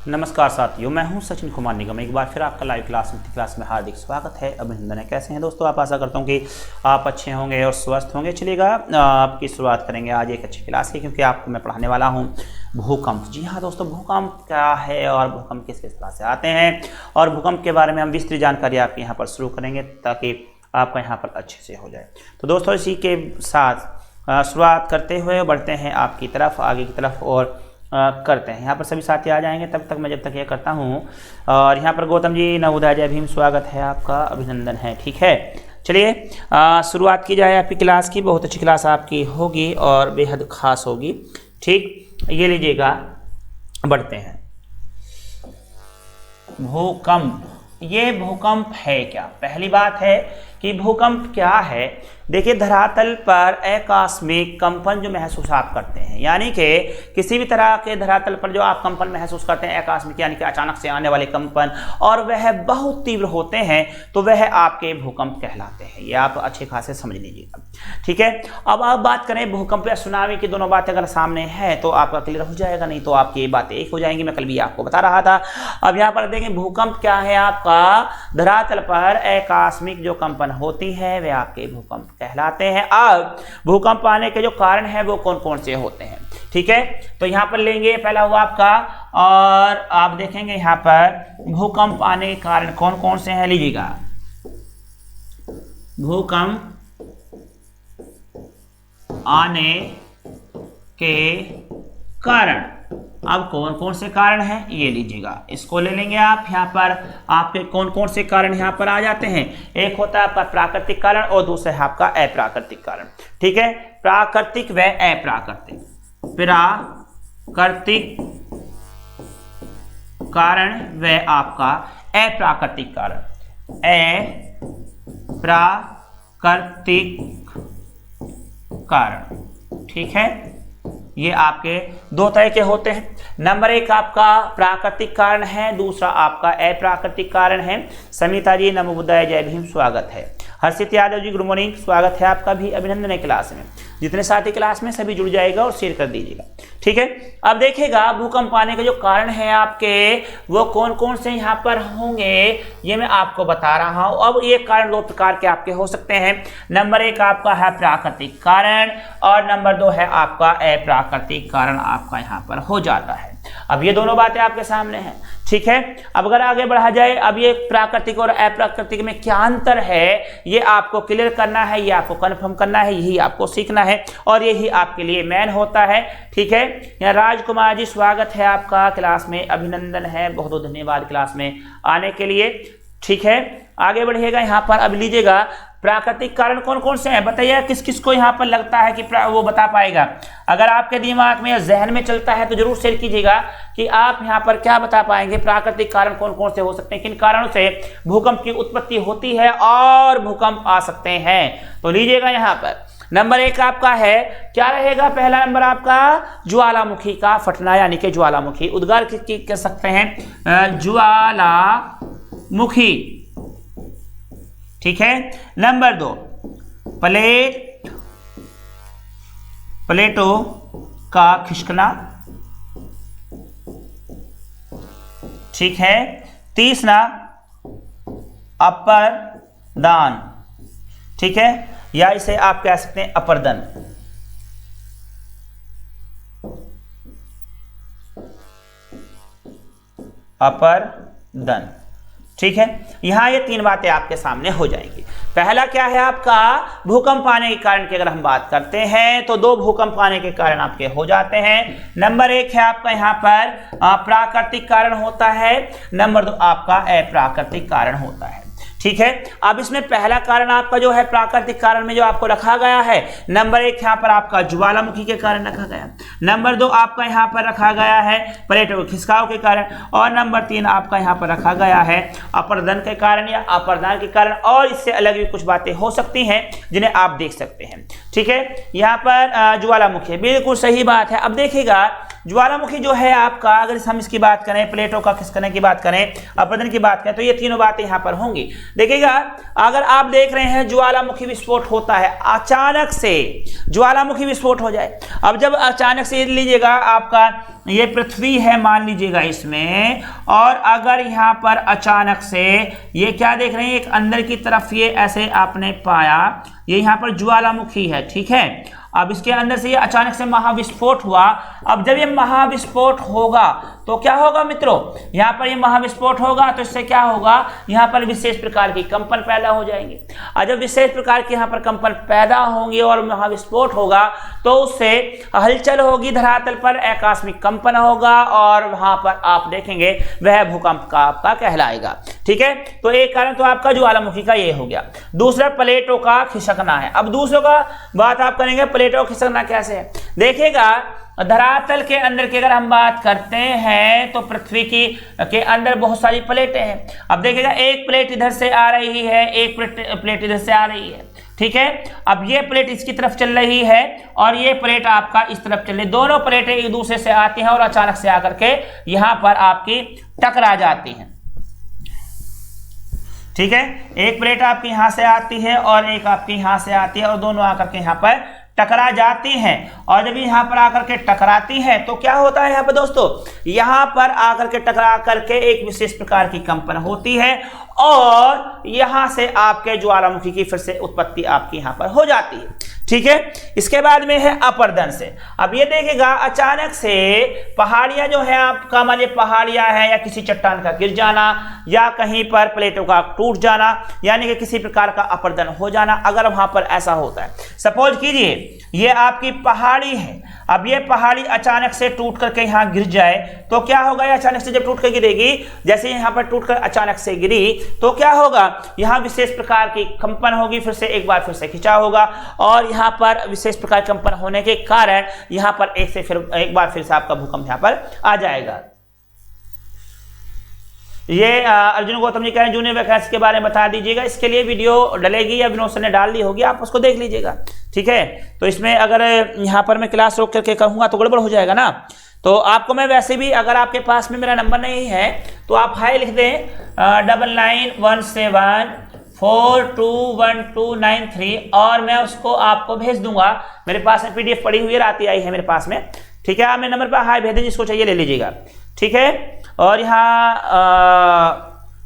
नमस्कार साथियों, मैं हूं सचिन कुमार निगम। एक बार फिर आपका लाइव क्लास में हार्दिक स्वागत है, अभिनंदन है। कैसे हैं दोस्तों आप? आशा करता हूं कि आप अच्छे होंगे और स्वस्थ होंगे। चलिएगा आपकी शुरुआत करेंगे आज एक अच्छी क्लास की, क्योंकि आपको मैं पढ़ाने वाला हूं भूकंप। जी हाँ दोस्तों, भूकंप क्या है और भूकंप किस किस तरह से आते हैं, और भूकंप के बारे में हम विस्तृत जानकारी आपके यहाँ पर शुरू करेंगे ताकि आपका यहाँ पर अच्छे से हो जाए। तो दोस्तों इसी के साथ शुरुआत करते हुए बढ़ते हैं आपकी तरफ, आगे की तरफ और करते हैं। यहाँ पर सभी साथी आ जाएंगे, तब तक मैं जब तक ये करता हूँ। और यहाँ पर गौतम जी, नवोदय, जय भीम, स्वागत है आपका, अभिनंदन है। ठीक है, चलिए शुरुआत की जाए आपकी क्लास की। बहुत अच्छी क्लास आपकी होगी और बेहद खास होगी। ठीक, ये लीजिएगा, बढ़ते हैं। भूकंप, ये भूकंप है क्या? पहली बात है कि भूकंप क्या है। देखिए, धरातल पर आकस्मिक कंपन जो महसूस आप करते हैं, यानी कि किसी भी तरह के धरातल पर जो आप कंपन महसूस करते हैं आकस्मिक, यानी कि अचानक से आने वाले कंपन, और वह बहुत तीव्र होते हैं, तो वह आपके भूकंप कहलाते हैं। ये आप अच्छे खासे समझ लीजिएगा। ठीक है, अब आप बात करें भूकंप या सुनामी की, दोनों बातें अगर सामने है तो आपका क्लियर हो जाएगा, नहीं तो आपकी ये बातें एक हो जाएंगी। मैं कल भी आपको बता रहा था। अब यहाँ पर देखें, भूकंप क्या है आपका? धरातल पर आकस्मिक जो कंपन होती है वे आपके भूकंप कहलाते हैं। अब भूकंप आने के जो कारण है वो कौन कौन से होते हैं? ठीक है, तो यहां पर लेंगे पहला हुआ आपका, और आप देखेंगे यहां पर भूकंप आने के कारण कौन कौन से हैं। लीजिएगा, भूकंप आने के कारण, अब कौन कौन से कारण हैं ये लीजिएगा, इसको ले लेंगे आप। यहाँ पर आपके कौन कौन से कारण यहाँ पर आ जाते हैं? एक होता है आपका प्राकृतिक कारण और दूसरा है आपका अप्राकृतिक कारण। ठीक है, प्राकृतिक व अप्राकृतिक। प्राकृतिक कारण व आपका अप्राकृतिक कारण। अप्राकृतिक कारण, ठीक है, ये आपके दो तरह के होते हैं। नंबर एक आपका प्राकृतिक कारण है, दूसरा आपका अप्राकृतिक कारण है। समिता जी, नवोदय, जय भीम, स्वागत है। हर्षित यादव जी, गुड मॉर्निंग, स्वागत है आपका भी, अभिनंदन है क्लास में। जितने साथी क्लास में सभी जुड़ जाएगा और शेयर कर दीजिएगा। ठीक है, अब देखिएगा भूकंप आने के जो कारण है आपके वो कौन कौन से यहाँ पर होंगे, ये मैं आपको बता रहा हूँ। अब ये कारण दो प्रकार के आपके हो सकते हैं। नंबर एक आपका है प्राकृतिक कारण, और नंबर दो है आपका अप्राकृतिक कारण आपका यहाँ पर हो जाता है। अब ये दोनों बातें आपके सामने हैं। ठीक है, अब अगर आगे बढ़ा जाए, अब ये प्राकृतिक और अप्राकृतिक में क्या अंतर है ये आपको क्लियर करना है, ये आपको कंफर्म करना है, यही आपको सीखना है, और यही आपके लिए मेन होता है। ठीक है, यहाँ राजकुमार जी, स्वागत है आपका क्लास में, अभिनंदन है, बहुत बहुत धन्यवाद क्लास में आने के लिए। ठीक है, आगे बढ़िएगा। यहाँ पर अब लीजिएगा, प्राकृतिक कारण कौन कौन से हैं बताइए, किस किस को यहाँ पर लगता है कि वो बता पाएगा। अगर आपके दिमाग में या जहन में चलता है तो जरूर शेयर कीजिएगा कि आप यहाँ पर क्या बता पाएंगे, प्राकृतिक कारण कौन कौन से हो सकते हैं, किन कारणों से भूकंप की उत्पत्ति होती है और भूकंप आ सकते हैं। तो लीजिएगा, यहाँ पर नंबर एक आपका है, क्या रहेगा? पहला नंबर आपका ज्वालामुखी का फटना, यानी कि ज्वालामुखी, उद्गार कह सकते हैं ज्वालामुखी। ठीक है, नंबर दो प्लेटों का खिसकना। ठीक है, तीसरा अपरदन। ठीक है, या इसे आप कह सकते हैं अपरदन। अपरदन, ठीक है, यहां ये तीन बातें आपके सामने हो जाएंगी। पहला क्या है आपका? भूकंप आने के कारण की अगर हम बात करते हैं तो दो भूकंप आने के कारण आपके हो जाते हैं। नंबर एक है आपका यहाँ पर प्राकृतिक कारण होता है, नंबर दो आपका अप्राकृतिक कारण होता है। ठीक है, अब इसमें पहला कारण आपका जो है प्राकृतिक कारण में जो आपको रखा गया है, नंबर एक यहाँ पर आपका ज्वालामुखी के कारण रखा गया, नंबर दो आपका यहाँ पर रखा गया है प्लेटों के खिसकाव के कारण, और नंबर तीन आपका यहाँ पर रखा गया है अपरदन के कारण या अपरदन के कारण। और इससे अलग भी कुछ बातें हो सकती हैं जिन्हें आप देख सकते हैं। ठीक है, यहाँ पर ज्वालामुखी, बिल्कुल सही बात है। अब देखिएगा, ज्वालामुखी जो है आपका, अगर हम इसकी बात करें, प्लेटों का खिसकने की बात करें, अपरदन की बात करें, तो ये तीनों बातें यहाँ पर होंगी। देखिएगा, अगर आप देख रहे हैं ज्वालामुखी विस्फोट होता है, अचानक से ज्वालामुखी विस्फोट हो जाए। अब जब अचानक से लीजिएगा आपका ये पृथ्वी है मान लीजिएगा इसमें, और अगर यहाँ पर अचानक से ये क्या देख रहे हैं, एक अंदर की तरफ ये ऐसे आपने पाया, ये यहाँ पर ज्वालामुखी है, ठीक है। अब इसके अंदर से ये अचानक से महाविस्फोट हुआ। अब जब ये महाविस्फोट होगा तो क्या होगा मित्रों, यहाँ पर ये महाविस्फोट होगा तो इससे क्या होगा, यहाँ पर विशेष प्रकार की कंपन पैदा हो जाएंगे। और जब विशेष प्रकार की यहाँ पर कंपन पैदा होंगे और महाविस्फोट होगा तो उससे हलचल होगी धरातल पर, आकस्मिक कंपन होगा, और वहां पर आप देखेंगे वह भूकंप का आपका कहलाएगा, ठीक है। तो एक कारण तो आपका ज्वालामुखी का ये हो गया। दूसरा प्लेटों का खिसकना है। अब दूसरों का बात आप करेंगे, प्लेटों का खिसकना कैसे है। देखिएगा, धरातल के अंदर की अगर हम बात करते हैं तो पृथ्वी की के अंदर बहुत सारी प्लेटें हैं। अब देखिएगा, एक प्लेट इधर से आ रही है, एक प्लेट इधर से आ रही है, ठीक है। अब ये प्लेट इसकी तरफ चल रही है और ये प्लेट आपका इस तरफ चल रही है। दोनों प्लेटें एक दूसरे से आती हैं और अचानक से आकर के यहाँ पर आपकी टकरा जाती हैं, ठीक है। एक प्लेट आपकी यहां से आती है और एक आपकी यहां से आती है, और दोनों आकर के यहां पर टकरा जाती हैं। और जब यहां पर आकर के टकराती हैं तो क्या होता है यहाँ पर दोस्तों, यहां पर आकर के टकरा करके एक विशेष प्रकार की कंपन होती है और यहां से आपके ज्वालामुखी की फिर से उत्पत्ति आपकी यहां पर हो जाती है, ठीक है। इसके बाद में है अपरदन से। अब ये देखिएगा, अचानक से पहाड़ियां जो है आपका, मान लीजिए पहाड़ियां है या किसी चट्टान का गिर जाना या कहीं पर प्लेटों का टूट जाना, यानी कि किसी प्रकार का अपरदन हो जाना, अगर वहां पर ऐसा होता है। सपोज कीजिए ये आपकी पहाड़ी है, अब ये पहाड़ी अचानक से टूट करके यहाँ गिर जाए तो क्या होगा, ये अचानक से जब टूट कर गिरेगी, जैसे यहाँ पर टूट कर अचानक से गिरी तो क्या होगा, यहाँ विशेष प्रकार की कंपन होगी, फिर से एक बार फिर से खिंचाव होगा, और यहाँ पर विशेष प्रकार कंपन होने के कारण यहाँ पर एक बार फिर से आपका भूकंप यहाँ पर आ जाएगा। ये अर्जुन गौतम जी कह रहे हैं जूनियर वैकेंसी के बारे में बता दीजिएगा। इसके लिए वीडियो डलेगी या विनोद सर ने डाल दी होगी, आप उसको देख लीजिएगा, ठीक है। तो इसमें अगर यहाँ पर मैं क्लास रोक करके कहूँगा तो गड़बड़ हो जाएगा ना। तो आपको मैं वैसे भी, अगर आपके पास में मेरा नंबर नहीं है तो आप हाई लिख दें 9917421293 और मैं उसको आपको भेज दूंगा। मेरे पास में PDF पड़ी हुई रात आई है मेरे पास में, ठीक है। आप मेरे नंबर पर हाई भेज दें, जिसको चाहिए ले लीजिएगा, ठीक है। और यहाँ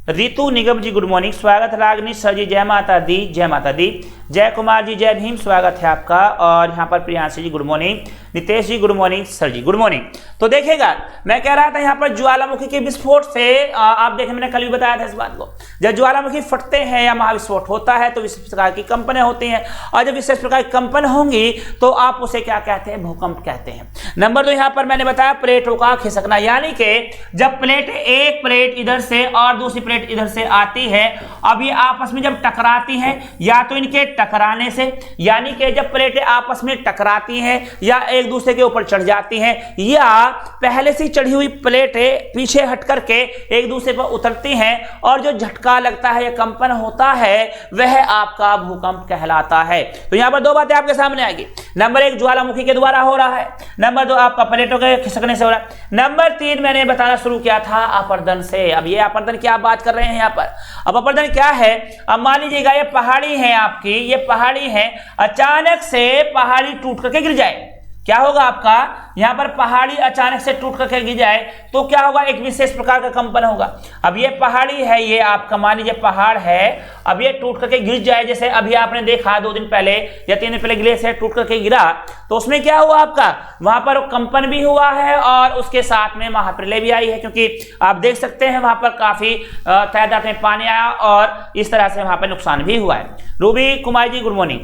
रितु निगम जी गुड मॉर्निंग, स्वागत। रागनी सर जी जय माता दी, जय माता दी। जय कुमार जी जय भीम, स्वागत है आपका। और यहाँ पर प्रियांशी जी गुड मॉर्निंग, नितेश जी गुड मॉर्निंग, सर जी गुड मॉर्निंग। तो देखिएगा, मैं कह रहा था यहाँ पर ज्वालामुखी के विस्फोट से आप देखें, मैंने कल भी बताया था इस बात को, जब ज्वालामुखी फटते हैं या महाविस्फोट होता है तो विशेष प्रकार की कंपनें होती हैं, और जब विशेष प्रकार की कंपन होंगी तो आप उसे क्या कहते हैं, भूकंप कहते हैं। नंबर 2 यहाँ पर मैंने बताया प्लेटों का खिसकना, यानी कि जब प्लेट, एक प्लेट इधर से और दूसरी प्लेट इधर से आती है, अब ये आपस में जब टकराती हैं, या तो इनके टकराने से, यानी कि जब प्लेटें आपस में टकराती हैं या एक दूसरे के ऊपर चढ़ जाती हैं, या पहले से चढ़ी हुई प्लेटें पीछे हट करके एक दूसरे पर उतरती हैं और जो झटका लगता है या कंपन होता है वह आपका भूकंप कहलाता है। तो यहां पर 2 बातें आपके सामने आएगी। नंबर 1 ज्वालामुखी के द्वारा हो रहा है, नंबर 2 आपका प्लेटों के खिसकने से हो रहा है, नंबर 3 मैंने बताना शुरू किया था अपरदन से। अब ये अपरदन की आप बात कर रहे हैं यहाँ पर। अब अपरदन क्या है, अब मान लीजिएगा ये पहाड़ी है आपकी, ये पहाड़ी है, अचानक से पहाड़ी टूट करके गिर जाए, क्या होगा आपका, यहां पर पहाड़ी अचानक से टूट करके गिर जाए तो क्या होगा, एक विशेष प्रकार का कंपन होगा। अब ये पहाड़ी है, ये आपका मान लीजिए पहाड़ है, अब ये टूट करके गिर जाए, जैसे अभी आपने देखा 2 दिन पहले या 3 दिन पहले ग्लेशियर टूट करके गिरा, तो उसमें क्या हुआ आपका, वहां पर कंपन भी हुआ है और उसके साथ में महाप्रलय भी आई है, क्योंकि आप देख सकते हैं वहां पर काफी तादाद में पानी आया और इस तरह से वहां पर नुकसान भी हुआ है। Ruby Kumar ji good morning.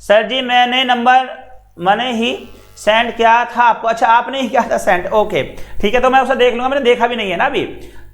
Sir जी मैंने ही सेंड किया था आपको। अच्छा, आपने ही किया था सेंड, ओके ठीक है, तो मैं उसे देख लूंगा, मैंने देखा भी नहीं है ना अभी।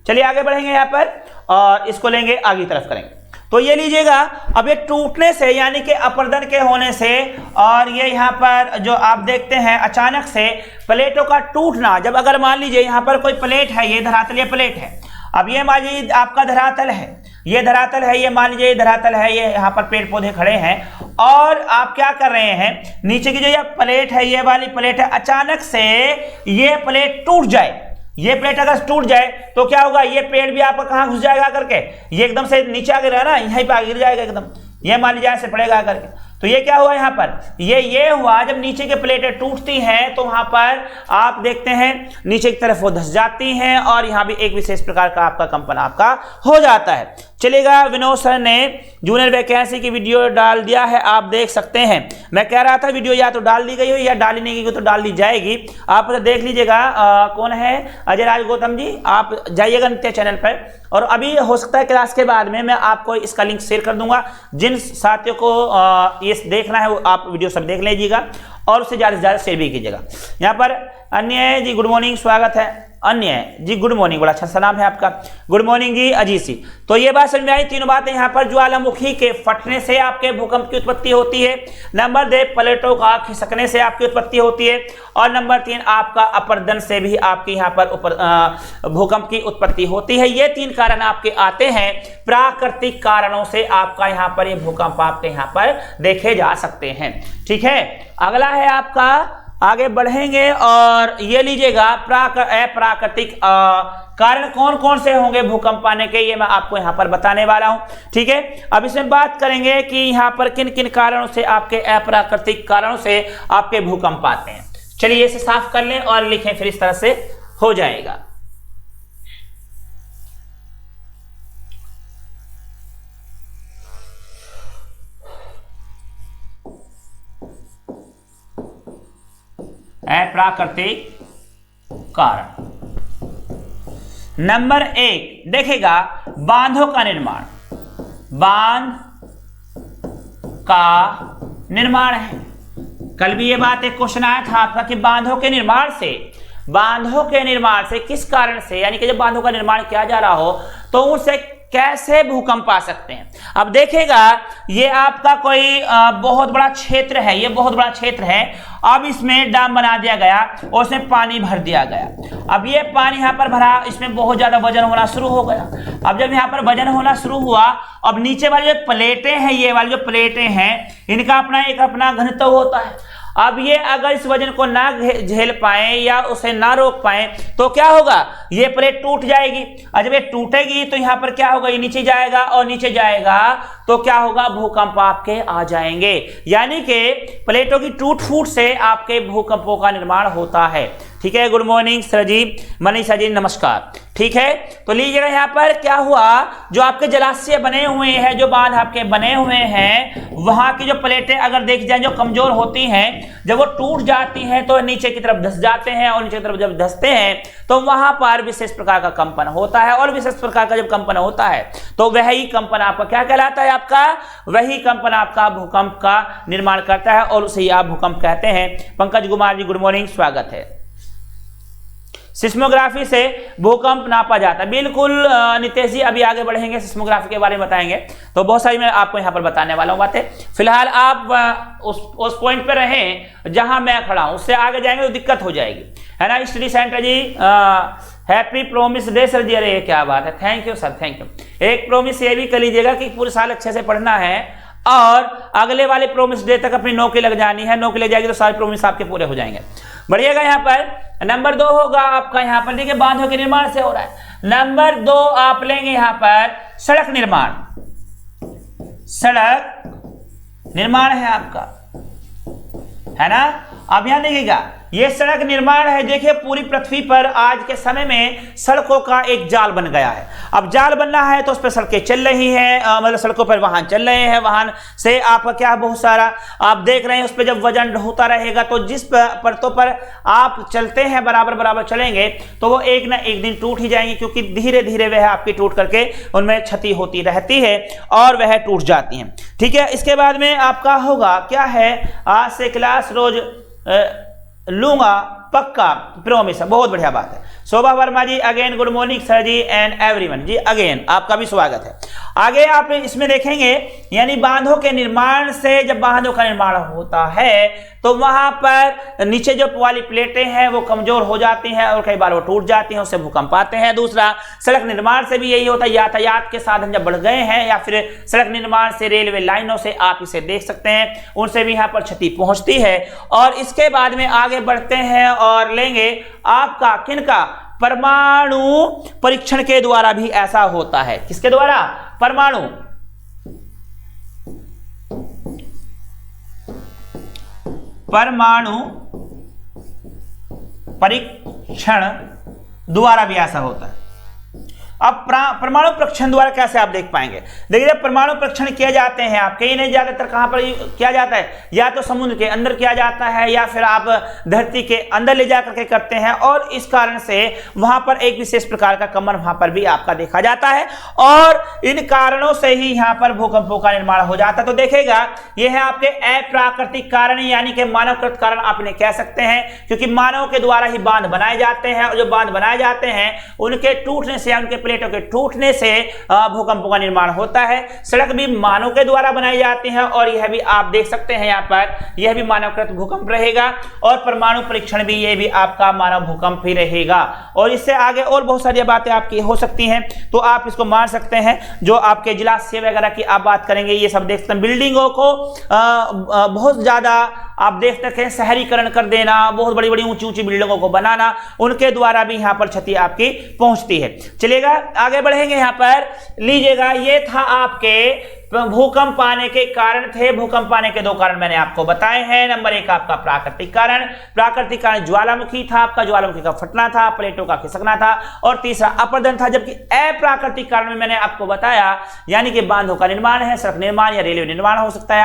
चलिए आगे बढ़ेंगे यहाँ पर और इसको लेंगे आगे तरफ करेंगे। तो ये लीजिएगा, अब ये टूटने से यानी कि अपरदन के होने से, और ये यहाँ पर जो आप देखते हैं अचानक से प्लेटों का टूटना, जब अगर मान लीजिए यहाँ पर कोई प्लेट है, ये धरातल, ये प्लेट है, अब ये मान लीजिए आपका धरातल है, ये धरातल है, ये मान लीजिए धरातल है, ये यहाँ पर पेड़ पौधे खड़े हैं और आप क्या कर रहे हैं, नीचे की जो ये प्लेट है, ये वाली प्लेट है, अचानक से ये प्लेट टूट जाए, ये प्लेट अगर टूट जाए तो क्या होगा, ये पेड़ भी आपका कहां घुस जाएगा करके, ये एकदम से नीचे आ गिरा ना, यहीं पे गिर जाएगा एकदम, ये मान लीजिए ऐसे पड़ेगा करके। तो ये क्या हुआ यहाँ पर, ये हुआ जब नीचे की प्लेटें टूटती हैं तो वहां पर आप देखते हैं नीचे की तरफ वो धंस जाती हैं और यहाँ भी एक विशेष प्रकार का आपका कंपन आपका हो जाता है। चलेगा, विनोद सर ने जूनियर वैकेंसी की वीडियो डाल दिया है, आप देख सकते हैं। मैं कह रहा था वीडियो या तो डाल दी गई हो या डाली नहीं गई तो डाल दी जाएगी, आप देख लीजिएगा। कौन है, अजय राज गौतम जी, आप जाइएगा नित्य चैनल पर, और अभी हो सकता है क्लास के बाद में मैं आपको इसका लिंक शेयर कर दूंगा। जिन साथियों को ये देखना है वो आप वीडियो सब देख लीजिएगा और उससे ज़्यादा से ज़्यादा शेयर भी कीजिएगा। यहाँ पर अन्य जी गुड मॉर्निंग, स्वागत है। अन्य जी गुड मॉर्निंग, बड़ा अच्छा सा नाम है आपका, गुड मॉर्निंग जी अजीत सी। तो ये बात समझ में आई, तीनों बातें यहाँ पर। ज्वालामुखी के फटने से आपके भूकंप की उत्पत्ति होती है, नंबर 2 प्लेटों का खिसकने से आपकी उत्पत्ति होती है, और नंबर 3 आपका अपरदन से भी आपके यहाँ पर भूकंप की उत्पत्ति होती है। ये 3 कारण आपके आते हैं, प्राकृतिक कारणों से आपका यहाँ पर ये भूकंप आपके यहाँ पर देखे जा सकते हैं। ठीक है, अगला है आपका, आगे बढ़ेंगे और ये लीजिएगा अप्राकृतिक कारण कौन कौन से होंगे भूकंप आने के, ये मैं आपको यहाँ पर बताने वाला हूँ। ठीक है, अब इसमें बात करेंगे कि यहाँ पर किन किन कारणों से, आपके अप्राकृतिक कारणों से आपके भूकंप आते हैं। चलिए इसे साफ कर लें और लिखें, फिर इस तरह से हो जाएगा। अप्राकृतिक कारण। नंबर 1 देखेगा, बांधों का निर्माण, बांध का निर्माण है। कल भी ये बात एक क्वेश्चन आया था आपका कि बांधों के निर्माण से किस कारण से, यानी कि जब बांधों का निर्माण किया जा रहा हो तो उनसे कैसे भूकंप आ सकते हैं। अब देखेगा, ये आपका कोई बहुत बड़ा क्षेत्र है, ये बहुत बड़ा क्षेत्र है। अब इसमें डैम बना दिया गया और उसमें पानी भर दिया गया। अब ये पानी यहाँ पर भरा, इसमें बहुत ज्यादा वजन होना शुरू हो गया। अब जब यहाँ पर वजन होना शुरू हुआ, अब नीचे वाली जो प्लेटें हैं, ये वाली जो प्लेटें हैं, इनका अपना घनत्व होता है। अब ये अगर इस वजन को ना झेल पाए या उसे ना रोक पाए तो क्या होगा, ये प्लेट टूट जाएगी। और जब ये टूटेगी तो यहाँ पर क्या होगा, ये नीचे जाएगा, और नीचे जाएगा तो क्या होगा, भूकंप आपके आ जाएंगे। यानी कि प्लेटों की टूट फूट से आपके भूकंपों का निर्माण होता है। ठीक है, गुड मॉर्निंग सर जी, मनीषा जी नमस्कार। ठीक है, तो लीजिएगा यहाँ पर क्या हुआ, जो आपके जलाशय बने हुए हैं, जो बांध आपके बने हुए हैं, वहां की जो प्लेटें अगर देख जाए जो कमजोर होती हैं, जब वो टूट जाती हैं तो नीचे की तरफ धंस जाते हैं, और नीचे की तरफ जब धंसते हैं तो वहां पर विशेष प्रकार का कंपन होता है। और विशेष प्रकार का जब कंपन होता है तो वही कंपन आपका क्या कहलाता है, आपका वही कंपन आपका भूकंप का निर्माण करता है, और उसे आप भूकंप कहते हैं। पंकज कुमार जी गुड मॉर्निंग, स्वागत है। सिस्मोग्राफी से भूकंप नापा जाता है, बिल्कुल नितेश जी, अभी आगे बढ़ेंगे सिस्मोग्राफी के बारे में बताएंगे, तो बहुत सारी मैं आपको यहाँ पर बताने वाला हूँ बातें। फिलहाल आप उस पॉइंट पे रहें जहां मैं खड़ा हूं, उससे आगे जाएंगे तो दिक्कत हो जाएगी, है ना। स्टडी सेंटर जी happy promise day sir ji, अरे क्या बात है, thank you sir, thank you. एक प्रोमिस ये भी कर लीजिएगा कि पूरे साल अच्छे से पढ़ना है, और अगले वाले प्रोमिस डे तक अपनी नौकरी लग जानी है। नौकरी लग जाएगी तो सारे प्रोमिस आपके पूरे हो जाएंगे। बढ़िएगा, यहाँ पर नंबर 2 होगा आपका, यहाँ पर देखिए बांधों के निर्माण से हो रहा है। नंबर 2 आप लेंगे यहाँ पर सड़क निर्माण, सड़क निर्माण है आपका, है ना। अब यहां देखिएगा, ये सड़क निर्माण है। देखिए पूरी पृथ्वी पर आज के समय में सड़कों का एक जाल बन गया है। अब जाल बनना है तो उस पर सड़कें चल रही हैं, मतलब सड़कों पर वाहन चल रहे हैं, वाहन से आपका क्या बहुत सारा आप देख रहे हैं, उस पर जब वजन होता रहेगा तो जिस परतों पर आप चलते हैं बराबर बराबर चलेंगे तो वो एक ना एक दिन टूट ही जाएंगे, क्योंकि धीरे धीरे वह आपकी टूट करके उनमें क्षति होती रहती है और वह टूट जाती हैं। ठीक है, इसके बाद में आपका होगा क्या है, आज से क्लास रोज लूंगा पक्का, प्रॉमिस है, बहुत बढ़िया बात है। Shobha Verma ji again good morning sir ji and everyone ji, again आपका भी स्वागत है। आगे आप इसमें देखेंगे यानी बांधों के निर्माण से, जब बांधों का निर्माण होता है तो वहां पर नीचे जो वाली प्लेटें हैं वो कमजोर हो जाती हैं और कई बार वो टूट जाती हैं, उससे भूकंप आते हैं। दूसरा, सड़क निर्माण से भी यही होता है, यातायात के साधन जब बढ़ गए हैं या फिर सड़क निर्माण से, रेलवे लाइनों से आप इसे देख सकते हैं, उनसे भी यहाँ पर क्षति पहुंचती है। और इसके बाद में आगे बढ़ते हैं और लेंगे आपका किनका, परमाणु परीक्षण के द्वारा भी ऐसा होता है। किसके द्वारा? परमाणु परीक्षण द्वारा भी ऐसा होता है। अब परमाणु परीक्षण द्वारा कैसे आप देख पाएंगे? देखिए, परमाणु परीक्षण किए जाते हैं आपके इन्हें ज्यादातर कहां पर किया जाता है, या तो समुद्र के अंदर किया जाता है या फिर आप धरती के अंदर ले जाकर के करते हैं, और इस कारण से वहां पर एक विशेष प्रकार का कंपन वहां पर भी आपका देखा जाता है, और इन कारणों से ही यहां पर भूकंपों का निर्माण हो जाता है। तो देखेगा, ये है आपके अप्राकृतिक कारण यानी कि मानवकृत कारण आप इन्हें कह सकते हैं, क्योंकि मानव के द्वारा ही बांध बनाए जाते हैं, और जो बांध बनाए जाते हैं उनके टूटने से, उनके प्लेटों के टूटने से भूकंपों का निर्माण होता है। सड़क भी मानव के द्वारा बनाई जाती है, और यह भी आप देख सकते हैं यहाँ पर, यह भी मानवकृत भूकंप रहेगा, और परमाणु परीक्षण भी, यह भी आपका मानव भूकंप ही रहेगा। और इससे आगे और बहुत सारी बातें आपकी हो सकती हैं, तो आप इसको मान सकते हैं। जो आपके जलाशय वगैरह की आप बात करेंगे, ये सब देख सकते हैं। बिल्डिंगों को बहुत ज्यादा आप देख सकते हैं शहरीकरण कर देना, बहुत बड़ी बड़ी ऊंची ऊंची बिल्डिंगों को बनाना, उनके द्वारा भी यहाँ पर क्षति आपकी पहुंचती है। चलिएगा आगे बढ़ेंगे। यहाँ पर लीजिएगा, ये था आपके भूकंप आने के कारण थे। भूकंप आने के दो कारण मैंने आपको बताए हैं। नंबर एक आपका प्राकृतिक कारण, प्राकृतिक कारण ज्वालामुखी था, आपका ज्वालामुखी का फटना था, प्लेटों का खिसकना था, और तीसरा अपरदन था। जबकि अप्राकृतिक कारण में मैंने आपको बताया यानी कि बांधों का निर्माण है, सड़क निर्माण या रेलवे निर्माण हो सकता है,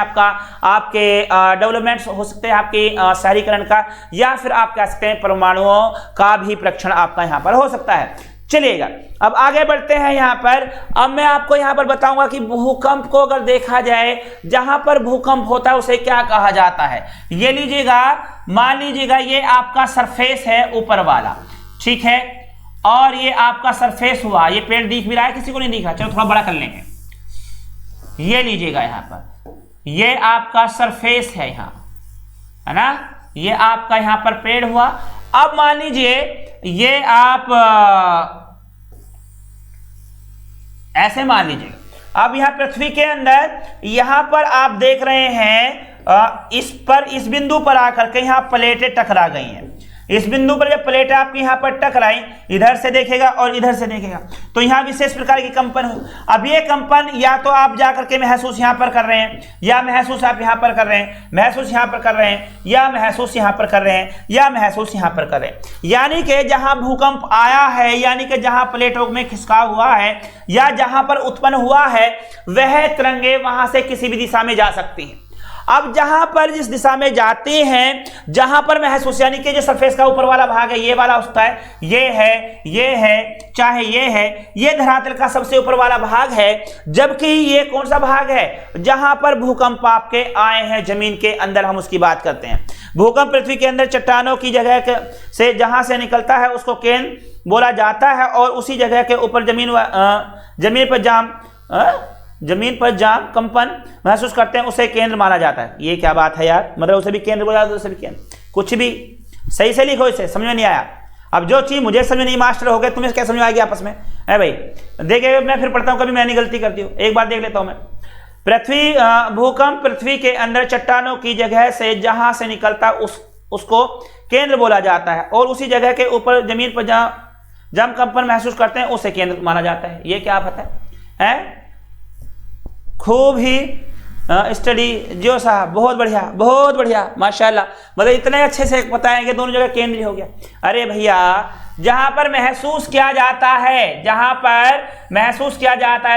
आपके डेवलपमेंट्स हो सकते हैं, आपके शहरीकरण का, या फिर आप कह सकते हैं परमाणुओं का भी परीक्षण आपका यहाँ पर हो सकता है। चलिएगा अब आगे बढ़ते हैं। यहाँ पर अब मैं आपको यहाँ पर बताऊंगा कि भूकंप को अगर देखा जाए, जहां पर भूकंप होता है उसे क्या कहा जाता है। ये लीजिएगा, मान लीजिएगा ये आपका सरफेस है ऊपर वाला, ठीक है, और ये आपका सरफेस हुआ। ये पेड़ दिख भी रहा है, किसी को नहीं दिखा, चलो थोड़ा बड़ा कर लेंगे। ये लीजिएगा, यहाँ पर ये आपका सरफेस है, यहाँ है ना, ये आपका यहाँ पर पेड़ हुआ। अब मान लीजिए ये आप ऐसे मान लीजिए, अब यहां पृथ्वी के अंदर यहां पर आप देख रहे हैं इस बिंदु पर आकर के यहां प्लेटें टकरा गई हैं। इस बिंदु पर जब प्लेटें आपकी यहां पर टकराई, इधर से देखेगा और इधर से देखेगा, तो यहां विशेष प्रकार की कंपन हो। अब ये कंपन या तो आप जाकर के महसूस यहां पर कर रहे हैं, या महसूस आप यहां पर कर रहे हैं, महसूस यहां पर कर रहे हैं, या महसूस यहां पर कर रहे हैं, या महसूस यहां पर कर रहे हैं। यानी कि जहां भूकंप आया है, यानी कि जहां प्लेटों में खिसकाव हुआ है या जहां पर उत्पन्न हुआ है, वह तरंगे वहां से किसी भी दिशा में जा सकती हैं। अब जहां पर जिस दिशा में जाते हैं, जहां पर महसूस यानी कि जो सरफेस का ऊपर वाला भाग है, ये वाला होता है, ये है, चाहे ये धरातल का सबसे ऊपर वाला भाग है। जबकि ये कौन सा भाग है? जहां पर भूकंप आपके आए हैं जमीन के अंदर, हम उसकी बात करते हैं। भूकंप पृथ्वी के अंदर चट्टानों की जगह से जहां से निकलता है उसको केंद्र बोला जाता है, और उसी जगह के ऊपर जमीन पर जाम कंपन महसूस करते हैं, उसे केंद्र माना जाता है। ये क्या बात है यार, मतलब उसे भी केंद्र बोला जाता है, उसे भी केंद्र, कुछ भी सही से लिखो, इसे समझ में नहीं आया। अब जो चीज मुझे समझ नहीं, मास्टर हो गए, तुम्हें क्या समझ आएगी आपस में है भाई। देखिए मैं फिर पढ़ता हूं, कभी मैंने गलती करती हूँ, एक बार देख लेता हूं मैं। भूकंप पृथ्वी के अंदर चट्टानों की जगह से जहां से निकलता उसको केंद्र बोला जाता है, और उसी जगह के ऊपर जमीन पर जहां कंपन महसूस करते हैं उसे केंद्र माना जाता है। ये क्या पता है? खूब ही स्टडी जियो साहब, बहुत बढ़िया माशाल्लाह, मतलब इतने अच्छे से बताएंगे, दोनों जगह केंद्र हो गया। अरे भैया, जहां पर महसूस किया जाता है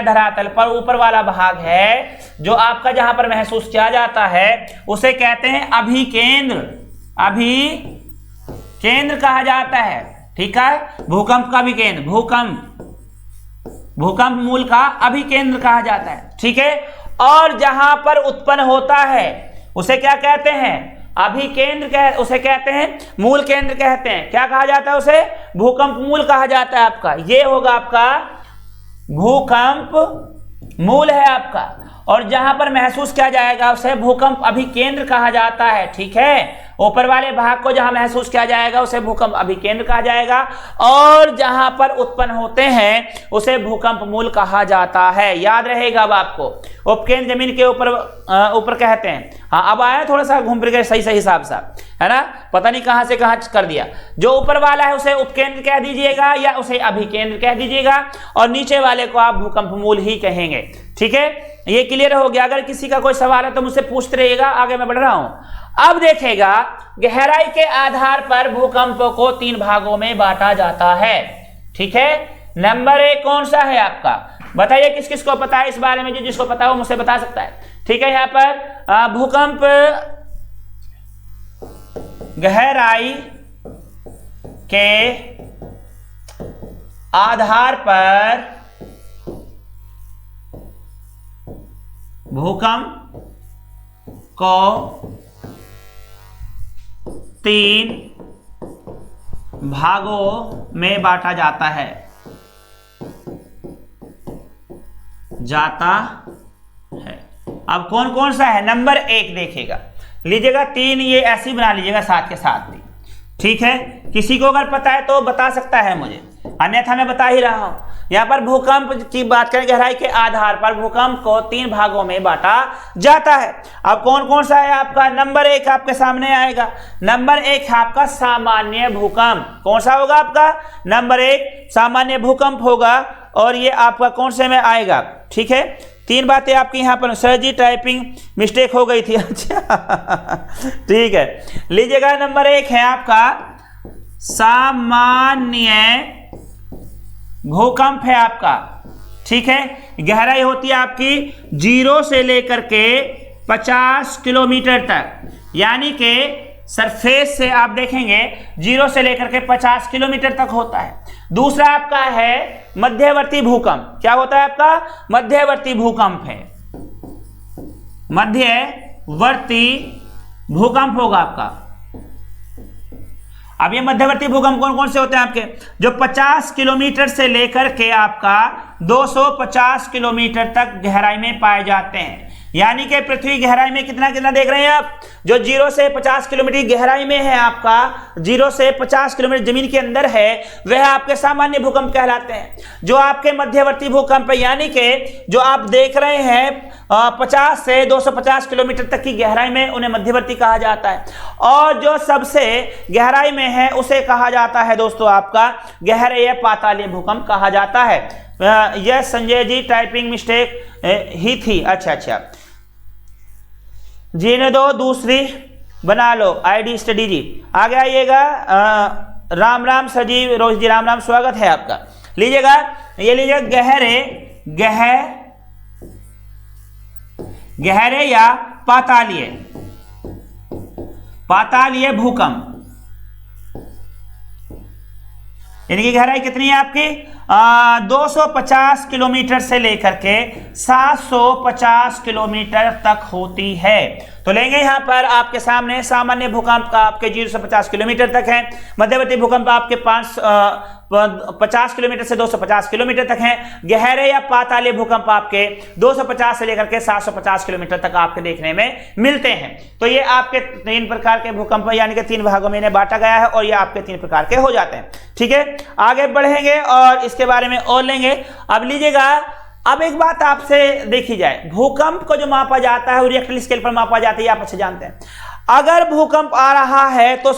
धरातल पर ऊपर वाला भाग है, जो आपका जहां पर महसूस किया जाता है उसे कहते हैं अभिकेंद्र कहा जाता है, ठीक है। भूकंप का भी केंद्र, भूकंप मूल का अभिकेंद्र कहा जाता है, ठीक है। और जहां पर उत्पन्न होता है उसे क्या कहते हैं? अभिकेंद्र उसे कहते हैं, मूल केंद्र कहते हैं। क्या कहा जाता है उसे? भूकंप मूल कहा जाता है आपका। ये होगा आपका भूकंप मूल है आपका, और जहां पर महसूस किया जाएगा उसे भूकंप अभिकेंद्र कहा जाता है। ठीक है, ऊपर वाले भाग को जहां महसूस किया जाएगा उसे भूकंप अभिकेंद्र कहा जाएगा, और जहां पर उत्पन्न होते हैं उसे भूकंप मूल कहा जाता है। याद रहेगा अब आपको, उपकेंद्र जमीन के ऊपर कहते हैं। हाँ, अब आया थोड़ा सा घूम फिर के सही हिसाब से, है ना, पता नहीं कहां से कहां कर दिया। जो ऊपर वाला है उसे उपकेंद्र कह दीजिएगा या उसे अभिकेंद्र कह दीजिएगा, और नीचे वाले को आप भूकंप मूल ही कहेंगे। ठीक है, ये क्लियर हो गया। अगर किसी का कोई सवाल है तो मुझसे पूछते रहिएगा, आगे मैं बढ़ रहा हूं। अब देखेगा, गहराई के आधार पर भूकंपों को 3 भागों में बांटा जाता है। ठीक है, नंबर 1 कौन सा है आपका, बताइए किस किस को पता है इस बारे में, जिसको पता है वो मुझसे बता सकता है। ठीक है, यहां पर भूकंप गहराई के आधार पर भूकंप को 3 भागों में बांटा जाता है। अब कौन कौन सा है, नंबर 1 देखेगा, लीजिएगा 3, ये ऐसी बना लीजिएगा साथ के साथ भी। ठीक है, किसी को अगर पता है तो बता सकता है मुझे, अन्यथा मैं बता ही रहा हूं। यहां पर भूकंप की बात करें, गहराई के आधार पर भूकंप को 3 भागों में बांटा जाता है। अब कौन कौन सा है आपका, नंबर 1 आपके सामने आएगा। नंबर 1 है आपका सामान्य भूकंप। कौन सा होगा आपका, नंबर 1 सामान्य भूकंप होगा, और ये आपका कौन से में आएगा। ठीक है, 3 बातें आपकी यहाँ पर, सर जी टाइपिंग मिस्टेक हो गई थी। अच्छा ठीक है, लीजिएगा नंबर 1 है आपका सामान्य भूकंप है आपका। ठीक है, गहराई होती है आपकी 0 से लेकर के 50 किलोमीटर तक, यानी कि सरफेस से आप देखेंगे 0 से लेकर के 50 किलोमीटर तक होता है। दूसरा आपका है मध्यवर्ती भूकंप। क्या होता है आपका, मध्यवर्ती भूकंप है, मध्यवर्ती भूकंप होगा आपका। अब ये मध्यवर्ती भूकंप कौन कौन से होते हैं आपके, जो 50 किलोमीटर से लेकर के आपका 250 किलोमीटर तक गहराई में पाए जाते हैं। यानी कि पृथ्वी गहराई में कितना कितना देख रहे हैं आप, जो 0 से 50 किलोमीटर गहराई में है आपका, 0 से 50 किलोमीटर जमीन के अंदर है, वह आपके सामान्य भूकंप कहलाते हैं। जो आपके मध्यवर्ती भूकंप है, यानी कि जो आप देख रहे हैं 50 से 250 किलोमीटर तक की गहराई में, उन्हें मध्यवर्ती कहा जाता है। और जो सबसे गहराई में है उसे कहा जाता है दोस्तों आपका गहरे या पातालीय भूकंप कहा जाता है। यह संजय जी टाइपिंग मिस्टेक ही थी। अच्छा, जीने दो, दूसरी बना लो। आईडी स्टडी जी आगे आइएगा। राम राम सजीव रोहित जी, राम राम, स्वागत है आपका। लीजिएगा, ये लीजिए गहरे या पातालीय भूकंप, यानी कि गहराई कितनी है आपकी, 250 किलोमीटर से लेकर के 750 किलोमीटर तक होती है। तो लेंगे यहां पर आपके सामने सामान्य भूकंप का आपके 0 से 50 किलोमीटर तक है, मध्यवर्ती भूकंप आपके 50 किलोमीटर से 250 किलोमीटर तक है, गहरे या पातालीय भूकंप आपके 250 से लेकर के 750 किलोमीटर तक आपके देखने में मिलते हैं। तो ये आपके 3 प्रकार के भूकंप, यानी कि 3 भागों में इन्हें बांटा गया है, और ये आपके 3 प्रकार के हो जाते हैं। ठीक है, आगे बढ़ेंगे और इसके बारे में और लेंगे। अब लीजिएगा, अब एक बात आपसे देखी जाए, भूकंप को जो मापा जाता है वो रिएक्टर स्केल पर मापा जाता है, आप अच्छे जानते हैं। अगर भूकंप आ रहा है तो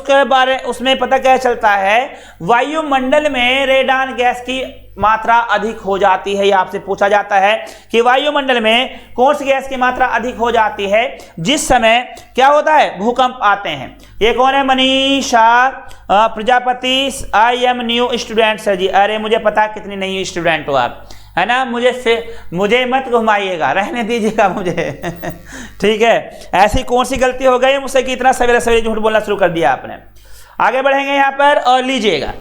उसमें पता क्या चलता है, वायुमंडल में रेडान गैस की मात्रा अधिक हो जाती है। या आपसे पूछा जाता है कि वायुमंडल में कौन सी गैस की मात्रा अधिक हो जाती है जिस समय क्या होता है, भूकंप आते हैं। ये कौन है, Manisha Prajapati, I am new student. Sir ji, अरे मुझे पता है कितनी नई स्टूडेंट हो आप, है ना, मुझे मत घुमाइएगा, रहने दीजिएगा मुझे। ठीक है, ऐसी कौन सी गलती हो गई मुझसे कि इतना सवेरे सवेरे झूठ बोलना शुरू कर दिया आपने। आगे बढ़ेंगे यहां पर और लीजिएगा।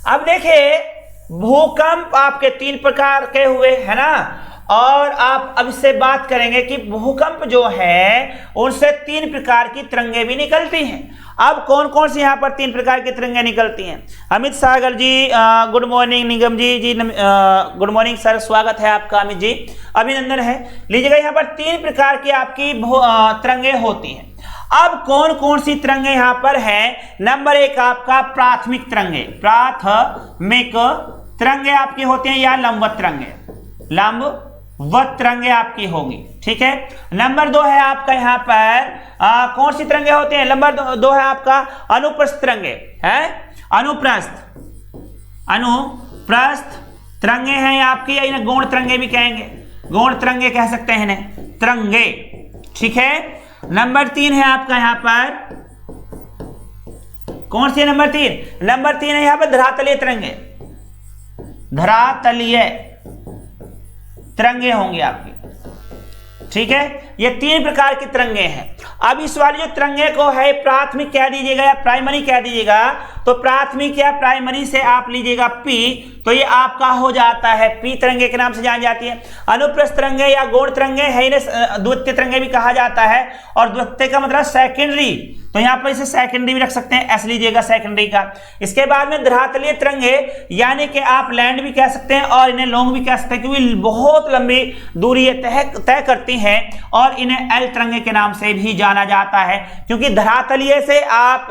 अब देखिए, भूकंप आपके 3 प्रकार के हुए, है ना, और आप अब इससे बात करेंगे कि भूकंप जो है उनसे 3 प्रकार की तरंगे भी निकलती हैं। अब कौन कौन सी यहाँ पर 3 प्रकार की तरंगे निकलती हैं? अमित सागर जी गुड मॉर्निंग, निगम जी गुड मॉर्निंग सर, स्वागत है आपका अमित जी, अभिनंदन है। लीजिएगा यहाँ पर 3 प्रकार की आपकी तरंगे होती हैं। अब कौन कौन सी तरंगे यहाँ पर हैं? नंबर 1 आपका प्राथमिक तरंगे, प्राथमिक तरंगे आपकी होती हैं या लंबवत तरंगे, लंबवत तरंगे आपकी होंगी, ठीक है। नंबर 2 है आपका यहाँ पर कौन सी तरंगे होती हैं? नंबर 2 है आपका अनुप्रस्थ तरंगे, है अनुप्रस्थ तरंगे हैं आपकी, या इन्हें गौण तरंगे भी कहेंगे, गौण तरंगे कह सकते हैं इन्हें, तरंगे, ठीक है। नंबर 3 है आपका यहाँ पर कौन सी है? नंबर 3, नंबर 3 है यहाँ पर धरातलीय तरंगे, धरातलीय तरंगे होंगी आपकी, ठीक है। ये 3 प्रकार की तरंगे हैं। अब इस वाली जो तरंगे को है प्राथमिक कह दीजिएगा या प्राइमरी कह दीजिएगा, तो प्राथमिक या प्राइमरी से आप लीजिएगा पी, तो ये आपका हो जाता है पी तरंगे के नाम से जानी जाती है। अनुप्रस्थ तरंगे या गौण तरंगे है, इन्हें द्वितीय तरंगे भी कहा जाता है, और द्वितीय का मतलब सेकेंडरी, तो यहाँ पर इसे सेकेंडरी भी रख सकते हैं, ऐसे लीजिएगा सेकेंडरी का। इसके बाद में धरातलीय तरंगे, यानी कि आप लैंड भी कह सकते हैं और इन्हें लॉन्ग भी कह सकते हैं, क्योंकि बहुत लंबी दूरी तय करती हैं, और इन्हें एल तरंगे के नाम से भी जाना जाता है, क्योंकि धरातलीय से आप